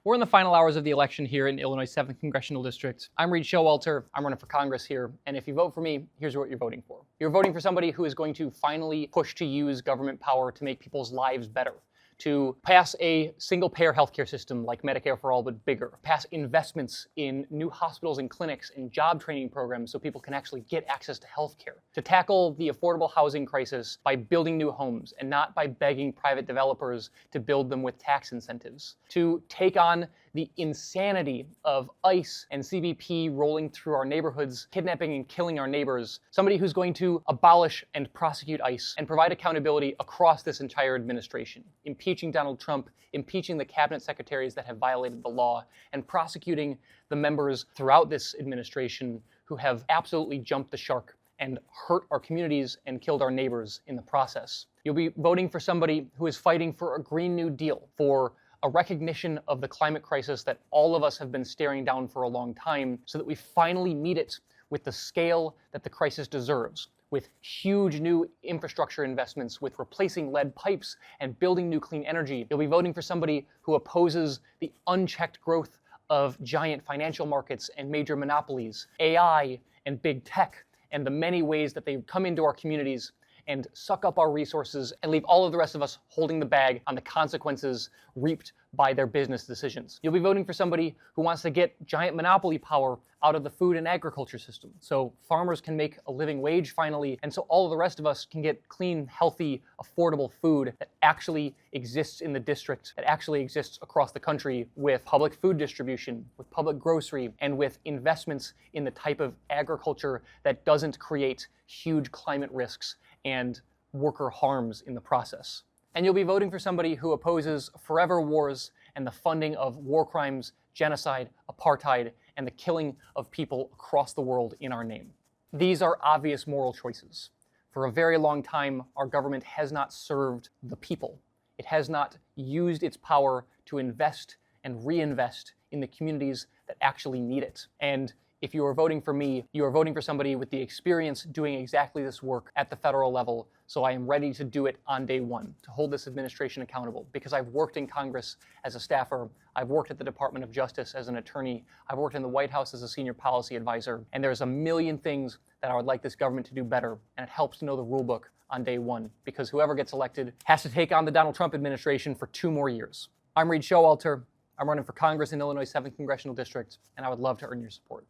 We're in the final hours of the election here in Illinois' 7th Congressional District. I'm Reed Showalter. I'm running for Congress here. And if you vote for me, here's what you're voting for. You're voting for somebody who is going to finally push to use government power to make people's lives better, to pass a single-payer healthcare system like Medicare for All, but bigger, pass investments in new hospitals and clinics and job training programs so people can actually get access to healthcare, to tackle the affordable housing crisis by building new homes and not by begging private developers to build them with tax incentives, to take on the insanity of ICE and CBP rolling through our neighborhoods, kidnapping and killing our neighbors, somebody who's going to abolish and prosecute ICE and provide accountability across this entire administration, impeaching Donald Trump, impeaching the cabinet secretaries that have violated the law, and prosecuting the members throughout this administration who have absolutely jumped the shark and hurt our communities and killed our neighbors in the process. You'll be voting for somebody who is fighting for a Green New Deal, for a recognition of the climate crisis that all of us have been staring down for a long time, so that we finally meet it with the scale that the crisis deserves, with huge new infrastructure investments, with replacing lead pipes and building new clean energy. You'll be voting for somebody who opposes the unchecked growth of giant financial markets and major monopolies, AI and big tech, and the many ways that they come into our communities and suck up our resources and leave all of the rest of us holding the bag on the consequences reaped by their business decisions. You'll be voting for somebody who wants to get giant monopoly power out of the food and agriculture system, so farmers can make a living wage finally, and so all of the rest of us can get clean, healthy, affordable food that actually exists in the district, that actually exists across the country, with public food distribution, with public grocery, and with investments in the type of agriculture that doesn't create huge climate risks and worker harms in the process. And you'll be voting for somebody who opposes forever wars and the funding of war crimes, genocide, apartheid, and the killing of people across the world in our name. These are obvious moral choices. For a very long time, our government has not served the people. It has not used its power to invest and reinvest in the communities that actually need it. And if you are voting for me, you are voting for somebody with the experience doing exactly this work at the federal level, so I am ready to do it on day one, to hold this administration accountable, because I've worked in Congress as a staffer, I've worked at the Department of Justice as an attorney, I've worked in the White House as a senior policy advisor, and there's a million things that I would like this government to do better, and it helps to know the rule book on day one, because whoever gets elected has to take on the Donald Trump administration for 2 more years. I'm Reed Showalter. I'm running for Congress in Illinois' 7th Congressional District, and I would love to earn your support.